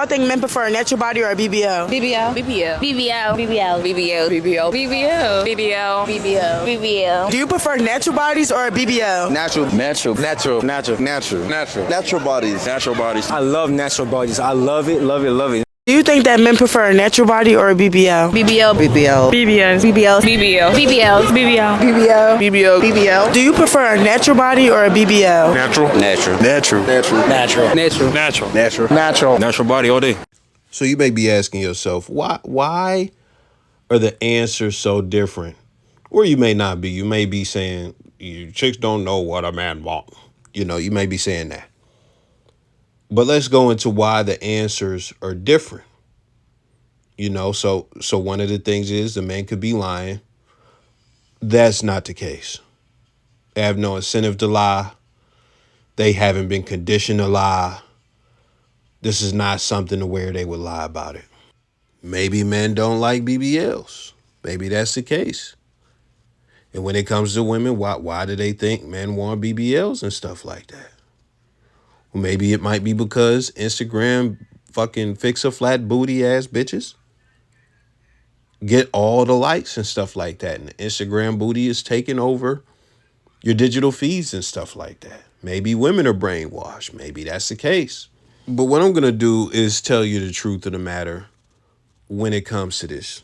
I think men prefer a natural body or a BBL. BBL. BBL. BBL. BBL. BBL. BBL. BBL. BBL. BBL. BBL. Do you prefer natural bodies or a BBL? Natural bodies. Natural bodies. I love natural bodies. I love it, love it, love it. Do you think that men prefer a natural body or a BBL? BBL. BBL. BBL. BBL. BBL. BBL. BBL. BBL. BBL. BBL. Do you prefer a natural body or a BBL? Natural. Natural body all day. So you may be asking yourself, why are the answers so different? Or you may not be. You may be saying, you chicks don't know what a man wants. You know, you may be saying that. But let's go into why the answers are different. You know, so one of the things is the men could be lying. That's not the case. They have no incentive to lie. They haven't been conditioned to lie. This is not something to where they would lie about it. Maybe men don't like BBLs. Maybe that's the case. And when it comes to women, why do they think men want BBLs and stuff like that? Well, maybe it might be because Instagram fucking fix-a-flat booty ass bitches get all the likes and stuff like that. And the Instagram booty is taking over your digital feeds and stuff like that. Maybe women are brainwashed. Maybe that's the case. But what I'm going to do is tell you the truth of the matter when it comes to this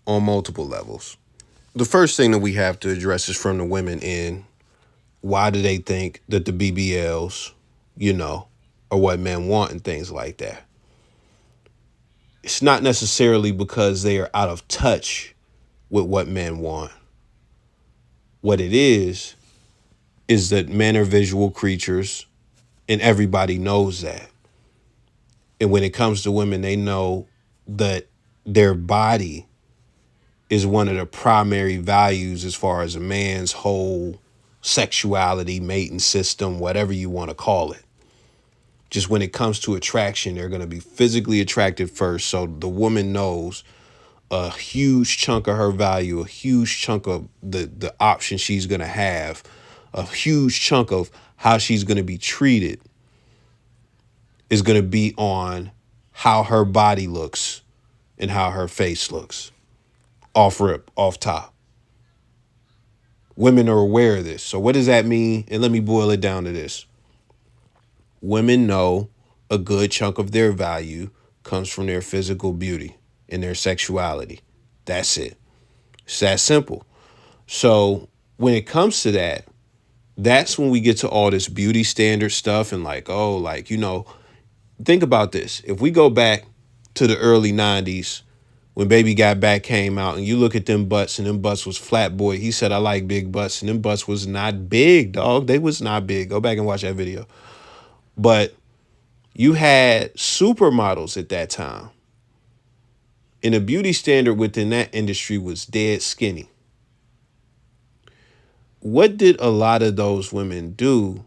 on multiple levels. The first thing that we have to address is from the women in why do they think that the BBLs, you know, are what men want and things like that. It's not necessarily because they are out of touch with what men want. What it is that men are visual creatures and everybody knows that. And when it comes to women, they know that their body is one of the primary values as far as a man's whole sexuality, mating system, whatever you want to call it. Just when it comes to attraction, they're going to be physically attracted first. So the woman knows a huge chunk of her value, a huge chunk of the option she's going to have, a huge chunk of how she's going to be treated is going to be on how her body looks and how her face looks. Off rip, off top. Women are aware of this. So what does that mean? And let me boil it down to this. Women know a good chunk of their value comes from their physical beauty and their sexuality. That's it. It's that simple. So when it comes to that, that's when we get to all this beauty standard stuff and like, oh, like, you know, think about this. If we go back to the early 90s when Baby Got Back came out and you look at them butts and them butts was flat boy. He said, I like big butts and them butts was not big, dog. They was not big. Go back and watch that video. But you had supermodels at that time. And the beauty standard within that industry was dead skinny. What did a lot of those women do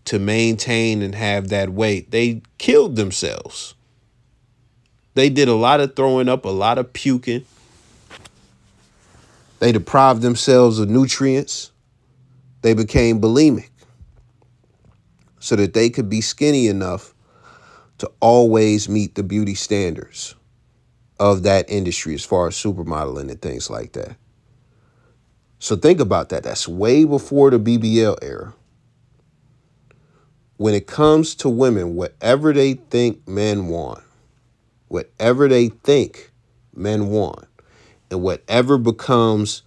to maintain and have that weight? They killed themselves. They did a lot of throwing up, a lot of puking. They deprived themselves of nutrients. They became bulimic so that they could be skinny enough to always meet the beauty standards of that industry as far as supermodeling and things like that. So think about that. That's way before the BBL era. When it comes to women, whatever they think men want, whatever they think men want, and whatever becomes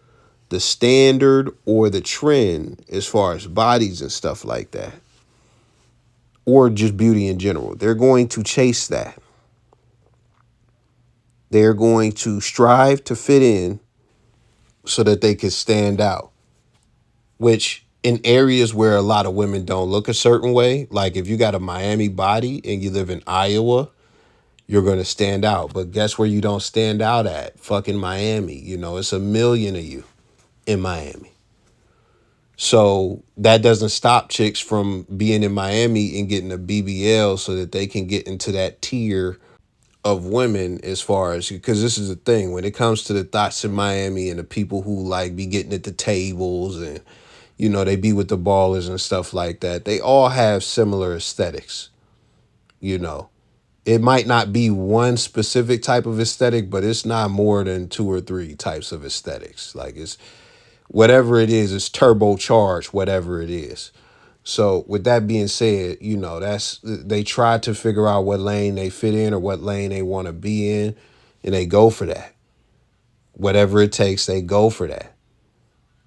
the standard or the trend as far as bodies and stuff like that, or just beauty in general, they're going to chase that. They're going to strive to fit in so that they can stand out, which in areas where a lot of women don't look a certain way, like if you got a Miami body and you live in Iowa, you're going to stand out. But guess where you don't stand out at? Fucking Miami. You know, it's 1 million of you in Miami. So that doesn't stop chicks from being in Miami and getting a BBL so that they can get into that tier of women as far as, because this is the thing, when it comes to the thoughts in Miami and the people who like be getting at the tables and, you know, they be with the ballers and stuff like that, they all have similar aesthetics, you know. It might not be one specific type of aesthetic, but it's not more than 2 or 3 types of aesthetics. Like it's whatever it is, it's turbocharged, whatever it is. So with that being said, you know, that's they try to figure out what lane they fit in or what lane they want to be in, and they go for that. Whatever it takes, they go for that.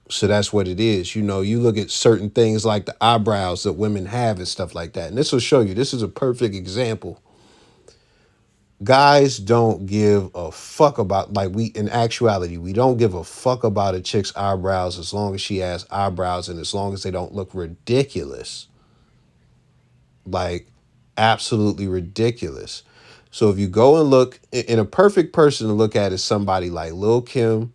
So that's what it is. You know, you look at certain things like the eyebrows that women have and stuff like that. And this will show you, this is a perfect example. Guys don't give a fuck about, like in actuality, we don't give a fuck about a chick's eyebrows as long as she has eyebrows and as long as they don't look ridiculous. Like absolutely ridiculous. So if you go and look, in a perfect person to look at is somebody like Lil' Kim,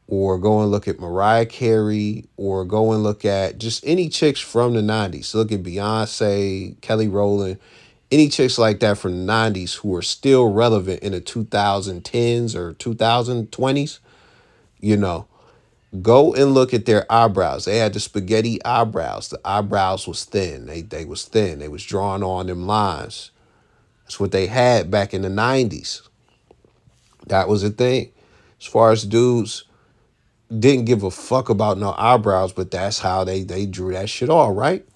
or go and look at Mariah Carey, or go and look at just any chicks from the 90s. Look at Beyonce, Kelly Rowland, any chicks like that from the 90s who are still relevant in the 2010s or 2020s, you know, go and look at their eyebrows. They had the spaghetti eyebrows. The eyebrows was thin. They was thin. They was drawn on them lines. That's what they had back in the 90s. That was a thing. As far as dudes, didn't give a fuck about no eyebrows, but that's how they drew that shit all right.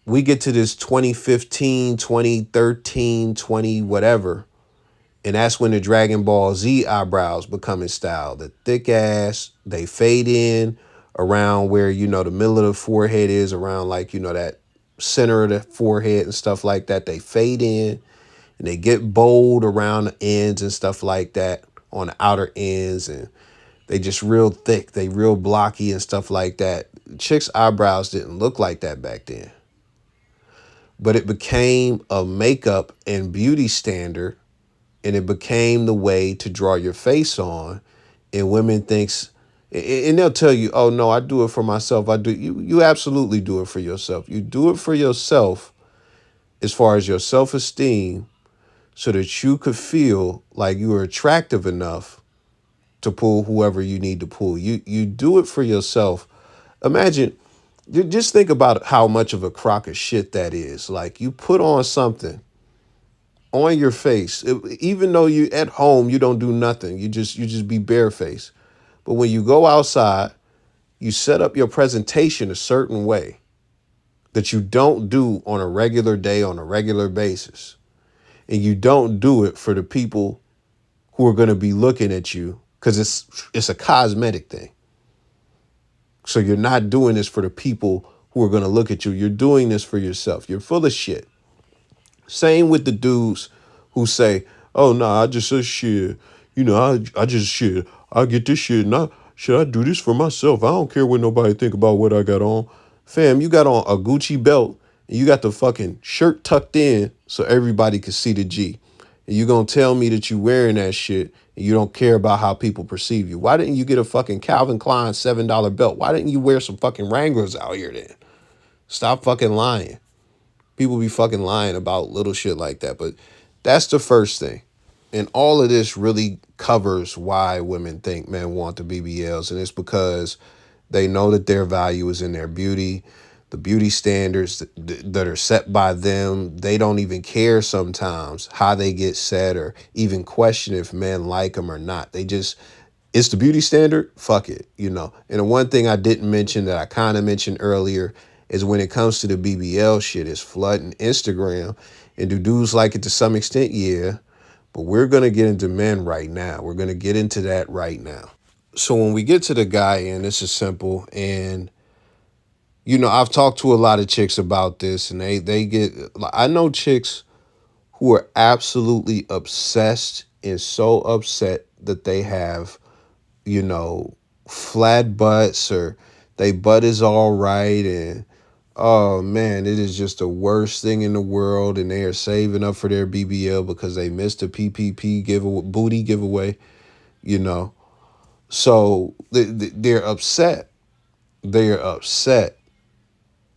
We get to this 2015, 2013, 20 whatever, and that's when the Dragon Ball Z eyebrows become in style. The thick ass, they fade in around where, you know, the middle of the forehead is, around like, you know, that center of the forehead and stuff like that. They fade in and they get bold around the ends and stuff like that, on the outer ends, and they just real thick. They real blocky and stuff like that. Chicks' eyebrows didn't look like that back then. But it became a makeup and beauty standard, and it became the way to draw your face on. And women thinks, and they'll tell you, oh no, I do it for myself. You absolutely do it for yourself. You do it for yourself as far as your self-esteem, so that you could feel like you are attractive enough to pull whoever you need to pull. You do it for yourself. Imagine, just think about how much of a crock of shit that is. Like, you put on something on your face, even though you at home, you don't do nothing. You just be barefaced. But when you go outside, you set up your presentation a certain way that you don't do on a regular day, on a regular basis. And you don't do it for the people who are going to be looking at you, because it's a cosmetic thing. So you're not doing this for the people who are going to look at you. You're doing this for yourself. You're full of shit. Same with the dudes who say, oh, no, I just say shit. You know, I just shit. I get this shit and I do this for myself. I don't care what nobody think about what I got on. Fam, you got on a Gucci belt and you got the fucking shirt tucked in so everybody can see the G. And you gonna tell me that you wearing that shit and you don't care about how people perceive you. Why didn't you get a fucking Calvin Klein $7 belt? Why didn't you wear some fucking Wranglers out here then? Stop fucking lying. People be fucking lying about little shit like that. But that's the first thing. And all of this really covers why women think men want the BBLs. And it's because they know that their value is in their beauty, the beauty standards that are set by them. They don't even care sometimes how they get set or even question if men like them or not. They just, it's the beauty standard, fuck it, you know. And the one thing I didn't mention that I kind of mentioned earlier is when it comes to the BBL shit, is flooding Instagram. And do dudes like it to some extent? Yeah. But we're going to get into men right now. We're going to get into that right now. So when we get to the guy, and this is simple, and you know, I've talked to a lot of chicks about this, and they get, I know chicks who are absolutely obsessed and so upset that they have, you know, flat butts or they butt is all right, and oh man, it is just the worst thing in the world, and they are saving up for their BBL because they missed a PPP booty giveaway, you know. So they're upset. They're upset.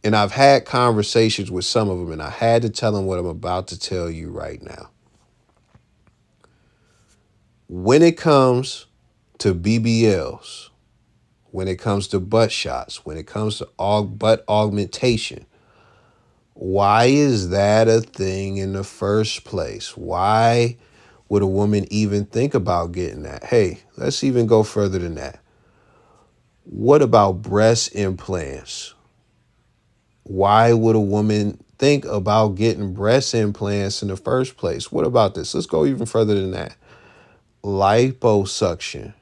And I've had conversations with some of them, and I had to tell them what I'm about to tell you right now. When it comes to BBLs, when it comes to butt shots, when it comes to butt augmentation, Why is that a thing in the first place? Why would a woman even think about getting that? Hey, let's even go further than that. What about breast implants? Why would a woman think about getting breast implants in the first place? What about this? Let's go even further than that. Liposuction.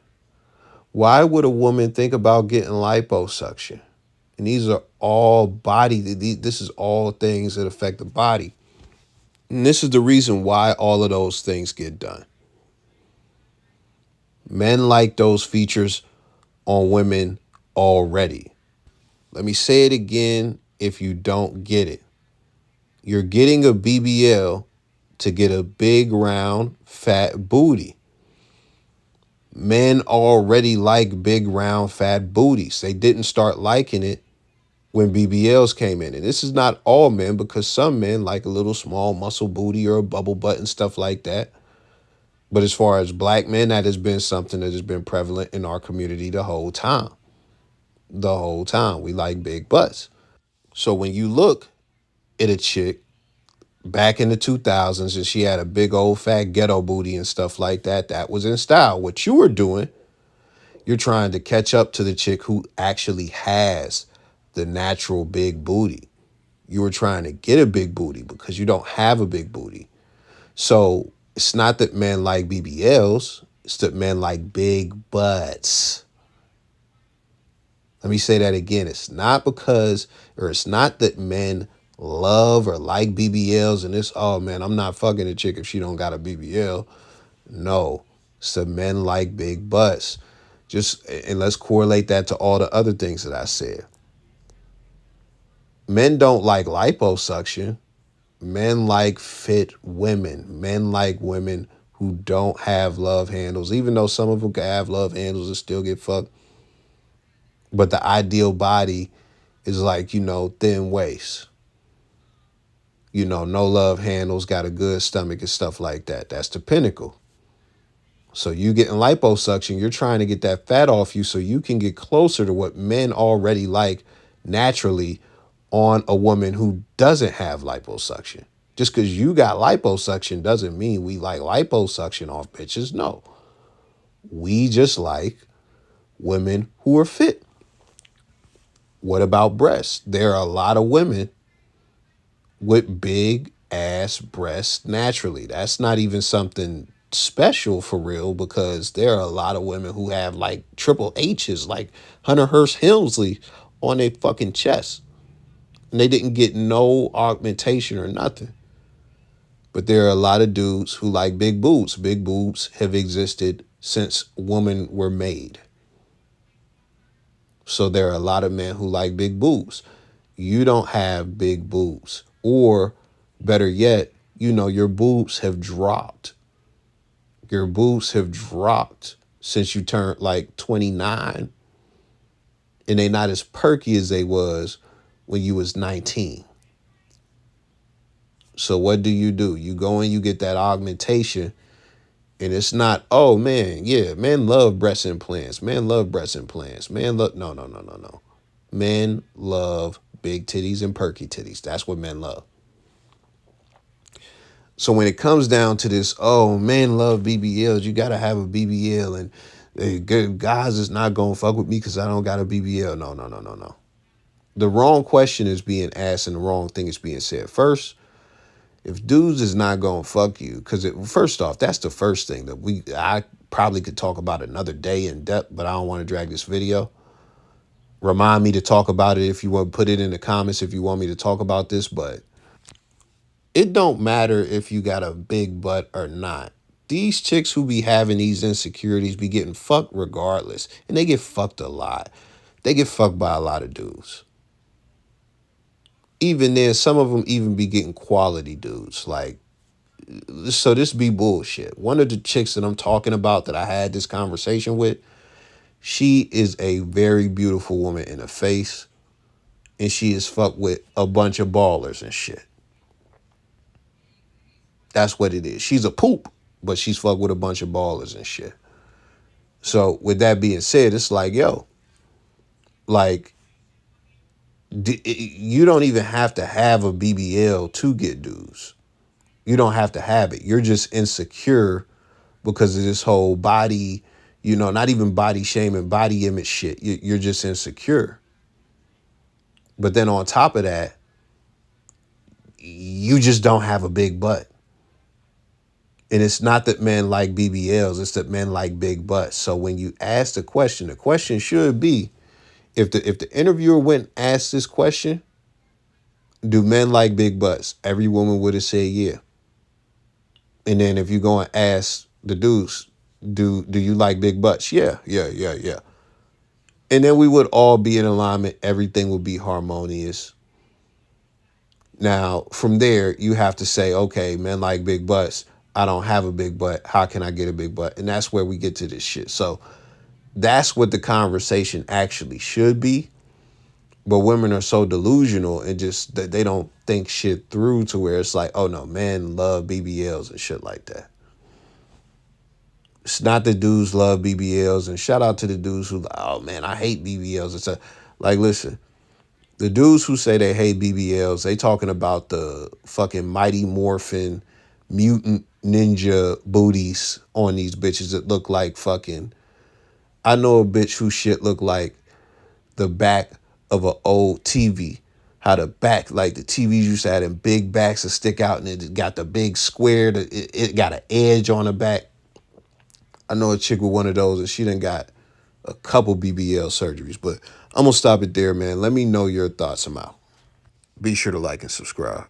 Why would a woman think about getting liposuction? And these are all body, this is all things that affect the body. And this is the reason why all of those things get done. Men like those features on women already. Let me say it again if you don't get it. You're getting a BBL to get a big, round, fat booty. Men already like big, round, fat booties. They didn't start liking it when BBLs came in. And this is not all men, because some men like a little small muscle booty or a bubble butt and stuff like that. But as far as black men, that has been something that has been prevalent in our community the whole time. The whole time. We like big butts. So when you look at a chick back in the 2000s and she had a big old fat ghetto booty and stuff like that, that was in style. What you were doing, you're trying to catch up to the chick who actually has the natural big booty. You were trying to get a big booty because you don't have a big booty. So it's not that men like BBLs, it's that men like big butts. Let me say that again. It's not that men love or like BBLs and this, oh man, I'm not fucking a chick if she don't got a BBL. No, it's that men like big butts. And let's correlate that to all the other things that I said. Men don't like liposuction. Men like fit women. Men like women who don't have love handles, even though some of them can have love handles and still get fucked. But the ideal body is like, thin waist. No love handles, got a good stomach and stuff like that. That's the pinnacle. So you getting liposuction, you're trying to get that fat off you so you can get closer to what men already like naturally on a woman who doesn't have liposuction. Just because you got liposuction doesn't mean we like liposuction off bitches. No. We just like women who are fit. What about breasts? There are a lot of women with big ass breasts naturally. That's not even something special for real, because there are a lot of women who have like triple H's, like Hunter Hearst Helmsley on their fucking chest. And they didn't get no augmentation or nothing. But there are a lot of dudes who like big boobs. Big boobs have existed since women were made. So there are a lot of men who like big boobs. You don't have big boobs. Or better yet, your boobs have dropped. Your boobs have dropped since you turned like 29. And they not as perky as they was when you was 19. So what do? You go and you get that augmentation. And it's not, oh man, yeah, men love breast implants. Men love breast implants. No. Men love big titties and perky titties. That's what men love. So when it comes down to this, oh, men love BBLs, you got to have a BBL, and guys is not going to fuck with me because I don't got a BBL. No. The wrong question is being asked and the wrong thing is being said. First, if dudes is not going to fuck you, because first off, that's the first thing that I probably could talk about another day in depth, but I don't want to drag this video. Remind me to talk about it if you want, put it in the comments if you want me to talk about this, but it don't matter if you got a big butt or not. These chicks who be having these insecurities be getting fucked regardless, and they get fucked a lot. They get fucked by a lot of dudes. Even then, some of them even be getting quality dudes. Like, so this be bullshit. One of the chicks that I'm talking about that I had this conversation with, she is a very beautiful woman in the face, and she is fucked with a bunch of ballers and shit. That's what it is. She's a poop, but she's fucked with a bunch of ballers and shit. So with that being said, it's like, yo, like, You don't even have to have a BBL to get dudes. You don't have to have it. You're just insecure because of this whole body, not even body shaming, body image shit. You're just insecure. But then on top of that, you just don't have a big butt. And it's not that men like BBLs, it's that men like big butts. So when you ask the question should be, if the interviewer went and asked this question, do men like big butts? Every woman would have said yeah. And then if you go and ask the dudes, do you like big butts? Yeah. And then we would all be in alignment. Everything would be harmonious. Now, from there, you have to say, okay, men like big butts. I don't have a big butt. How can I get a big butt? And that's where we get to this shit. So that's what the conversation actually should be. But women are so delusional and just that they don't think shit through to where it's like, oh no, men love BBLs and shit like that. It's not that dudes love BBLs, and shout out to the dudes who, oh man, I hate BBLs. It's like, listen, the dudes who say they hate BBLs, they talking about the fucking Mighty Morphin mutant ninja booties on these bitches that look like fucking, I know a bitch who shit look like the back of an old TV. How the back, like the TVs used to have them big backs that stick out and it got the big square, it got an edge on the back. I know a chick with one of those and she done got a couple BBL surgeries, but I'm going to stop it there, man. Let me know your thoughts. I'm out. Be sure to like and subscribe.